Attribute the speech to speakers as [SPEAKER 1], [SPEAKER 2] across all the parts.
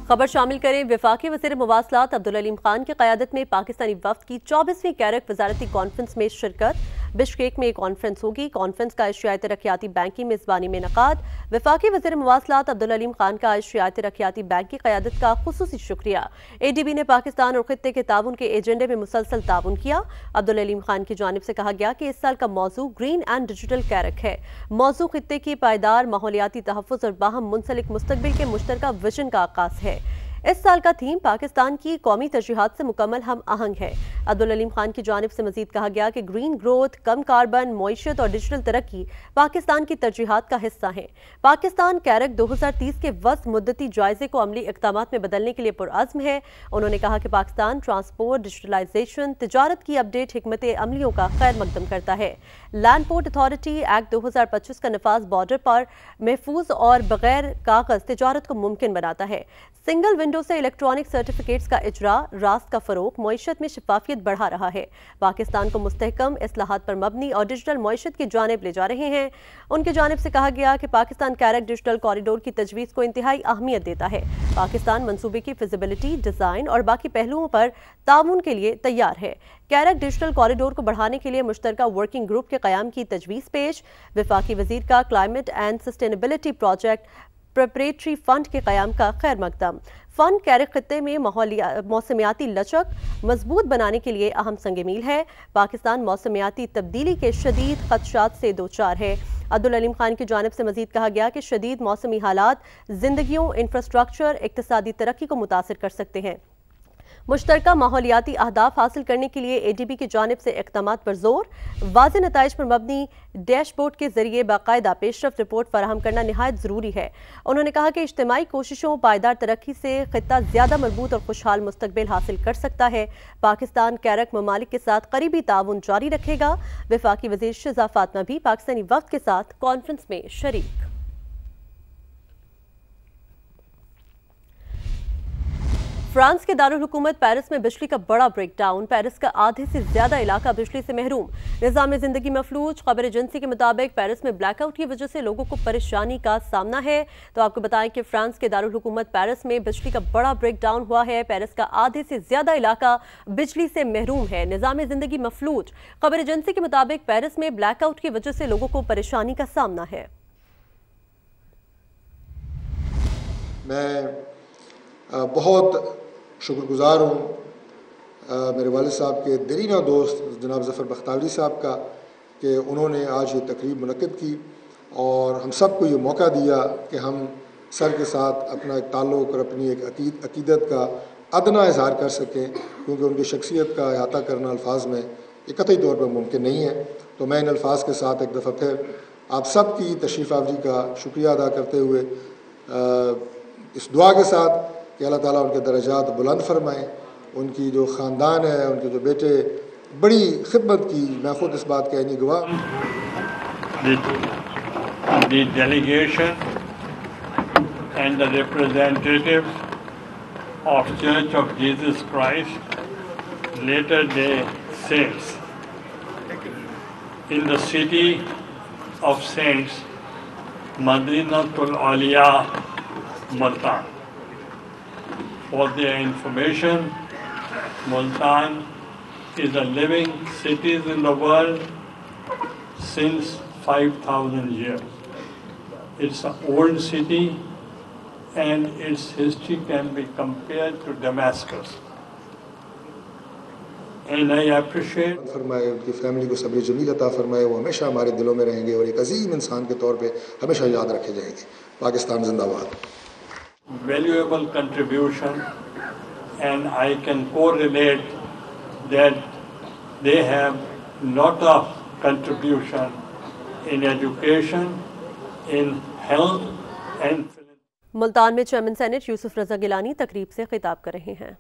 [SPEAKER 1] خبر شامل کریں وفاقی وزیر مواصلات عبدالعلیم خان کی قیادت میں پاکستانی وفد کی 24ویں کیرک وزارتی کانفرنس میں شرکت۔ بشکیک میں ایک کانفرنس ہوگی۔ کانفرنس کا ایشیائی ترقیاتی بینک کی میزبانی میں انعقاد۔ وفاقی وزیر مواصلات عبدالعلیم خان کا ایشیائی ترقیاتی بینک کی قیادت کا خصوصی شکریہ۔ اے ڈی بی نے پاکستان اور خطے کے تعاون کے ایجنڈے میں مسلسل تعاون کیا۔ عبدالعلیم خان کی جانب سے کہا گیا کہ اس سال کا موضوع گرین اینڈ ڈیجیٹل کیرک ہے۔ موضوع خطے کی پائیدار ماحولیاتی تحفظ اور باہم منسلک مستقبل کے مشترکہ ویژن کا آغاز ہے۔ اس سال کا تھیم پاکستان کی قومی ترجیحات سے مکمل ہم آہنگ ہے۔ عبدالعلیم خان کی جانب سے مزید کہا گیا کہ گرین گروتھ، کم کاربن معیشت اور ڈیجیٹل ترقی پاکستان کی ترجیحات کا حصہ ہیں۔ پاکستان کیرک 2030 کے وسط مدتی جائزے کو عملی اقدامات میں بدلنے کے لیے پرعزم ہے۔ انہوں نے کہا کہ پاکستان ٹرانسپورٹ، ڈیجیٹلائزیشن، تجارت کی اپ ڈیٹ حکمت عملیوں کا خیر مقدم کرتا ہے۔ لینڈ پورٹ اتھارٹی ایکٹ 2025 کا نفاذ بارڈر پر محفوظ اور بغیر کاغذ تجارت کو ممکن بناتا ہے۔ سنگل ونڈو سے الیکٹرانک سرٹیفکیٹس کا اجرا، راست کا فروغ معیشت میں شفافیت بڑھا رہا ہے۔ پاکستان کو مستحکم اصلاحات پر مبنی اور ڈیجیٹل معیشت کی جانب لے جا رہے ہیں۔ ان کی جانب سے کہا گیا کہ پاکستان کیرک ڈیجیٹل کوریڈور کی تجویز کو انتہائی اہمیت دیتا ہے۔ پاکستان منصوبے کی فیزیبلٹی، ڈیزائن اور باقی پہلوؤں پر تعاون کے لیے تیار ہے۔ کیرک ڈیجیٹل کوریڈور کو بڑھانے کے لیے مشترکہ ورکنگ گروپ کے قیام کی تجویز پیش۔ وفاقی وزیر کا climate and sustainability project preparatory fund کے قیام کا خیر مقدم۔ فنڈ کیرک خطے میں موسمیاتی لچک مضبوط بنانے کے لیے اہم سنگ میل ہے۔ پاکستان موسمیاتی تبدیلی کے شدید خدشات سے دوچار ہے۔ عبدالعلیم خان کی جانب سے مزید کہا گیا کہ شدید موسمی حالات زندگیوں، انفراسٹرکچر، اقتصادی ترقی کو متاثر کر سکتے ہیں۔ مشترکہ ماحولیاتی اہداف حاصل کرنے کے لیے اے ڈی بی کی جانب سے اقدامات پر زور، واضح نتائج پر مبنی ڈیش بورڈ کے ذریعے باقاعدہ پیش رفت رپورٹ فراہم کرنا نہایت ضروری ہے۔ انہوں نے کہا کہ اجتماعی کوششوں، پائیدار ترقی سے خطہ زیادہ مربوط اور خوشحال مستقبل حاصل کر سکتا ہے۔ پاکستان کیرک ممالک کے ساتھ قریبی تعاون جاری رکھے گا۔ وفاقی وزیر شہزاد فاطمہ بھی پاکستانی وفد کے ساتھ کانفرنس میں شریک۔ فرانس کے دارالحکومت پیرس میں بجلی کا بڑا بریک ڈاؤن، پیرس کا آدھے سے زیادہ علاقہ بجلی سے محروم، نظام زندگی مفلوج۔ خبر ایجنسی کے مطابق پیرس میں بلیک آؤٹ کی وجہ سے لوگوں کو پریشانی کا سامنا ہے۔ تو آپ کو بتائیں کہ فرانس کے دارالحکومت پیرس میں بجلی کا بڑا بریک ڈاؤن ہوا ہے، پیرس کا آدھے سے زیادہ علاقہ بجلی سے محروم ہے، نظام زندگی مفلوج۔ خبر ایجنسی کے مطابق پیرس میں بلیک آؤٹ کی وجہ سے لوگوں کو پریشانی کا سامنا ہے۔
[SPEAKER 2] میں بہت شکر گزار ہوں میرے والد صاحب کے دیرینہ دوست جناب ظفر بختیاری صاحب کا کہ انہوں نے آج یہ تقریب منعقد کی اور ہم سب کو یہ موقع دیا کہ ہم سر کے ساتھ اپنا ایک تعلق اور اپنی ایک عقیدت کا ادنا اظہار کر سکیں، کیونکہ ان کی شخصیت کا احاطہ کرنا الفاظ میں یہ قطعی طور پر ممکن نہیں ہے۔ تو میں ان الفاظ کے ساتھ ایک دفعہ پھر آپ سب کی تشریف آوری کا شکریہ ادا کرتے ہوئے اس دعا کے ساتھ کہ اللہ تعالیٰ ان کے درجات بلند فرمائیں، ان کی جو خاندان ہے، ان کے جو بیٹے بڑی خدمت کی، میں خود اس بات کا عینی گواہ۔
[SPEAKER 3] The delegation and the representatives of Church of Jesus Christ Latter-day Saints in the city of Saints, Madinatul Aliya, Multan. For their information, Multan is a living city in the world since 5,000 years. It's an old city and its history can be compared to Damascus. And I appreciate
[SPEAKER 2] فرمائے ان کی family کو صبر جمیل عطا فرمائے، وہ ہمیشہ ہمارے دلوں میں رہیں گے اور ایک عظیم انسان کے طور پہ ہمیشہ یاد رکھے جائیں گے۔ پاکستان زندہ باد۔
[SPEAKER 3] valuable contribution, and I can correlate that they have lot of contribution in education, in health and
[SPEAKER 1] Multan میں چیئرمین سینٹ یوسف رضا گیلانی تقریب سے خطاب کر رہے ہیں۔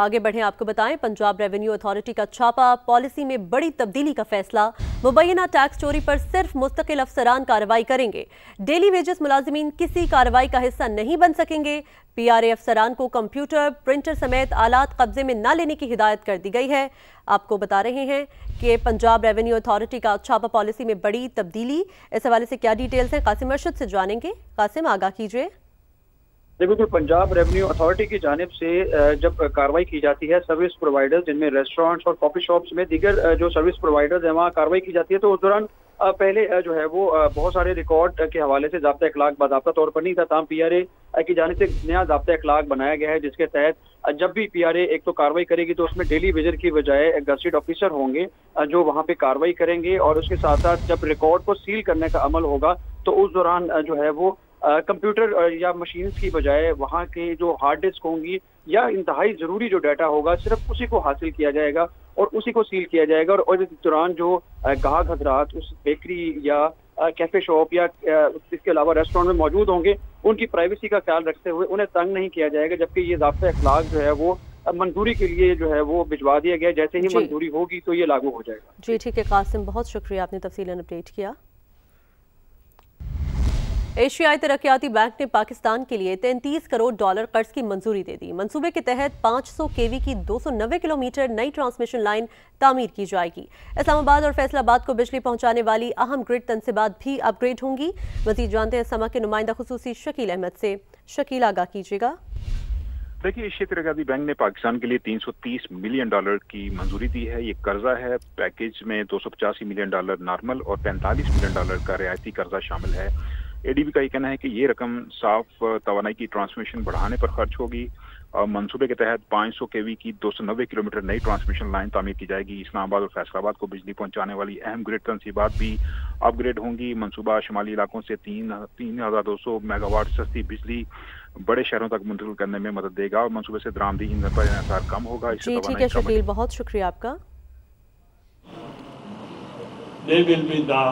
[SPEAKER 1] آگے بڑھیں، آپ کو بتائیں پنجاب ریونیو اتھارٹی کا چھاپا، پالیسی میں بڑی تبدیلی کا فیصلہ، مبینہ ٹیکس چوری پر صرف مستقل افسران کارروائی کریں گے، ڈیلی ویجز ملازمین کسی کارروائی کا حصہ نہیں بن سکیں گے، پی آر اے افسران کو کمپیوٹر، پرنٹر سمیت آلات قبضے میں نہ لینے کی ہدایت کر دی گئی ہے۔ آپ کو بتا رہے ہیں کہ پنجاب ریونیو اتھارٹی کا چھاپا پالیسی میں بڑی تبدیلی، اس حوالے سے کیا ڈیٹیلز ہیں قاسم ارشد سے جانیں گے۔ قاسم آگاہ کیجئے۔
[SPEAKER 4] دیکھو پنجاب ریونیو اتھارٹی کی جانب سے جب کارروائی کی جاتی ہے سروس پرووائڈرز جن میں ریسٹورینٹس اور کافی شاپس میں دیگر جو سروس پرووائڈرز ہیں وہاں کارروائی کی جاتی ہے، تو اس دوران پہلے جو ہے وہ بہت سارے ریکارڈ کے حوالے سے ضابطۂ اخلاق باضابطہ طور پر نہیں تھا، تاہم پی آر اے کی جانب سے نیا ضابطۂ اخلاق بنایا گیا ہے جس کے تحت جب بھی پی آر اے ایک تو کارروائی کرے گی تو اس میں ڈیلی وزٹ کی بجائے گزٹڈ آفیسر ہوں گے جو وہاں پہ کارروائی کریں گے، اور اس کے ساتھ ساتھ جب ریکارڈ کو سیل کرنے کا عمل ہوگا تو اس دوران جو ہے وہ کمپیوٹر یا مشینز کی بجائے وہاں کے جو ہارڈ ڈسک ہوں گی یا انتہائی ضروری جو ڈیٹا ہوگا صرف اسی کو حاصل کیا جائے گا اور اسی کو سیل کیا جائے گا، اور اس دوران جو گاہک حضرات اس بیکری یا کیفے شاپ یا اس کے علاوہ ریسٹورینٹ میں موجود ہوں گے ان کی پرائیویسی کا خیال رکھتے ہوئے انہیں تنگ نہیں کیا جائے گا، جبکہ یہ ضابطۂ اخلاق جو ہے وہ منظوری کے لیے جو ہے وہ بھجوا دیا گیا، جیسے ہی منظوری ہوگی تو یہ لاگو ہو جائے گا۔
[SPEAKER 1] جی ٹھیک ہے قاسم، بہت شکریہ، آپ نے تفصیلاً اپڈیٹ کیا۔ ایشیائی ترقیاتی بینک نے پاکستان کے لیے 33 کروڑ ڈالر قرض کی منظوری دے دی۔ منصوبے کے تحت 500 kV کی 290 کلومیٹر نئی ٹرانسمیشن لائن تعمیر کی جائے گی۔ اسلام آباد اور فیصل آباد کو بجلی پہنچانے والی اہم گرڈ تنصیبات بھی اپ گریڈ ہوں گی۔ مزید جانتے ہیں سما کے نمائندہ خصوصی شکیل احمد سے۔ شکیل، آگاہ کیجیے گا۔
[SPEAKER 5] دیکھیے، ایشیائی ترقیاتی بینک نے پاکستان کے لیے 330 ملین ڈالر کی منظوری دی ہے۔ یہ قرضہ ہے، پیکیج میں 285 ملین ڈالر نارمل اور 45 ملین ڈالر کا رعایتی قرضہ شامل ہے۔ اے ڈی بی کا یہ کہنا ہے کہ یہ رقم صاف توانائی کی ٹرانسمیشن بڑھانے پر خرچ ہوگی، اور منصوبے کے تحت 500 kV کی 290 کلومیٹر نئی ٹرانسمیشن لائن تعمیر کی جائے گی۔ اسلام آباد اور فیصل آباد کو بجلی پہنچانے والی اہم گرڈ تنصیبات بھی اپ گریڈ ہوں گی۔ منصوبہ شمالی علاقوں سے 3200 میگا واٹ سستی بجلی بڑے شہروں تک منتقل کرنے میں مدد دے گا، اور منصوبے سے درآمدی ایندھن پر انحصار کم ہوگا۔
[SPEAKER 1] جی ٹھیک ہے شکیل، بہت شکریہ آپ کا۔
[SPEAKER 3] They will be the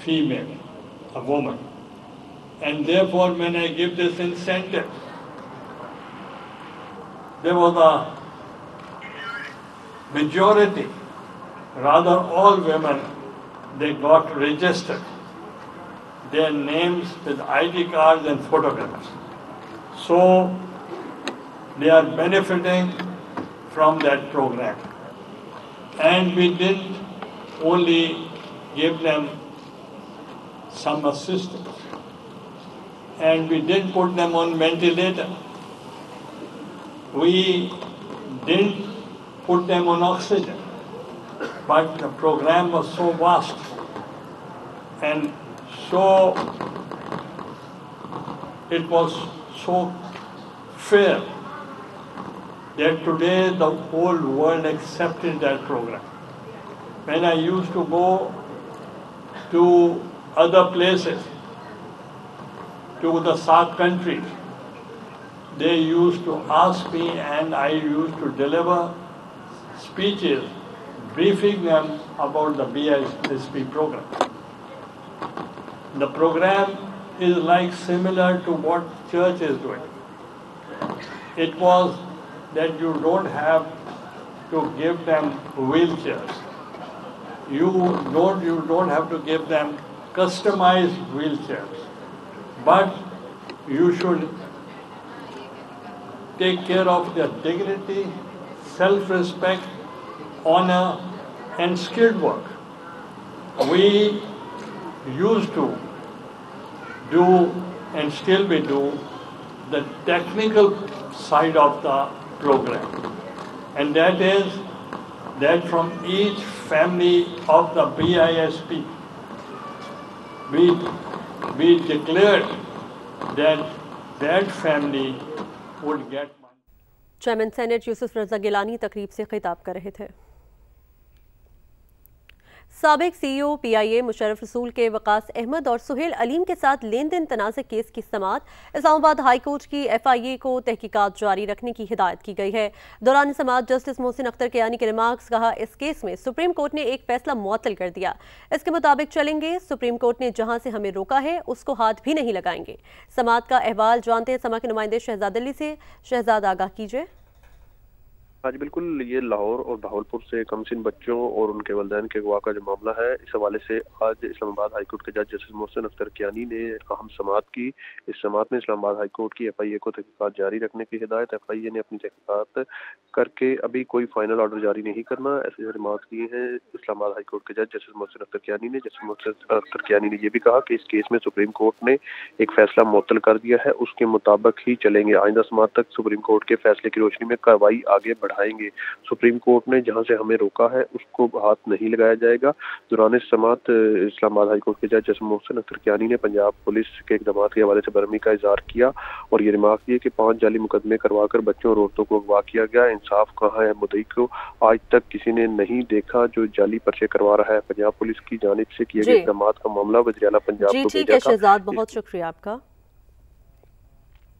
[SPEAKER 3] female, a woman, and therefore when I give this incentive, there was a majority, rather all women, they got registered their names with ID cards and photographs. So they are benefiting from that program. And we didn't only give them some assistance, and we didn't put them on ventilator. We didn't put them on oxygen, but the program was so vast and so it was so fair that today the whole world accepted that program. When I used to go to other places, to the SAARC countries, they used to ask me and I used to deliver speeches briefing them about the BISP program. The program is like similar to what church is doing. It was that you don't have to give them wheelchairs. You don't have to give them customized wheelchairs, but you should take care of their dignity, self-respect, honor, and skilled work. We used to do, and still we do, the technical side of the program, and that is that from each family of the BISP, we declared that family would get money.
[SPEAKER 1] Chairman senate Yousaf Raza Gilani تقریب سے خطاب کر رہے تھے۔ سابق سی ای او پی آئی اے مشرف رسول کے وقاص احمد اور سہیل علیم کے ساتھ لین دین تنازع کیس کی سماعت اسلام آباد ہائی کورٹ کی ایف آئی اے کو تحقیقات جاری رکھنے کی ہدایت کی گئی ہے۔ دوران سماعت جسٹس محسن اختر کیانی کے ریمارکس کہا، اس کیس میں سپریم کورٹ نے ایک فیصلہ معطل کر دیا، اس کے مطابق چلیں گے، سپریم کورٹ نے جہاں سے ہمیں روکا ہے اس کو ہاتھ بھی نہیں لگائیں گے۔ سماعت کا احوال جانتے ہیں سما کے نمائندے شہزاد علی سے۔ شہزاد، آگاہ کیجیے۔
[SPEAKER 6] آج بالکل یہ لاہور اور بہاولپور سے کمسن بچوں اور ان کے والدین کے اغوا کا جو معاملہ ہے، اس حوالے سے آج اسلام آباد ہائی کورٹ کے جج جسٹس محسن اختر کیانی نے اہم سماعت کی۔ اس سماعت میں اسلام آباد ہائی کورٹ کی ایف آئی اے کو تحقیقات جاری رکھنے کی ہدایت۔ ایف آئی اے نے اپنی تحقیقات کر کے ابھی کوئی فائنل آرڈر جاری نہیں کرنا، ایسے سماعت کی ہیں اسلام آباد ہائی کورٹ کے جج جسٹس محسن اختر کیانی نے۔ جسٹس محسن اختر کیانی نے یہ بھی کہا کہ اس کیس میں سپریم کورٹ نے ایک فیصلہ معطل کر دیا ہے، اس کے مطابق ہی چلیں گے۔ آئندہ سماعت تک سپریم کورٹ کے فیصلے کی روشنی میں کارروائی آگے بڑھائیں گے۔ سپریم کورٹ نے جہاں سے ہمیں روکا ہے اس کو ہاتھ نہیں لگایا جائے گا۔ دوران سماعت اسلام آباد ہائی کورٹ کے جج جسٹس محسن اختر کیانی نے پنجاب پولیس کے اقدامات کے حوالے سے برہمی کا اظہار کیا اور یہ ریمارک کی کہ 5 جعلی مقدمے کروا کر بچوں اور عورتوں کو اغوا کیا گیا، انصاف کہاں ہے؟ مدعی کو آج تک کسی نے نہیں دیکھا جو جعلی پرچے کروا رہا ہے۔ پنجاب پولیس کی جانب سے کیے گئے اقدامات کا معاملہ وزیر اعلیٰ پنجاب کو
[SPEAKER 1] ٹھیک ہے شہزاد، بہت شکریہ آپ کا۔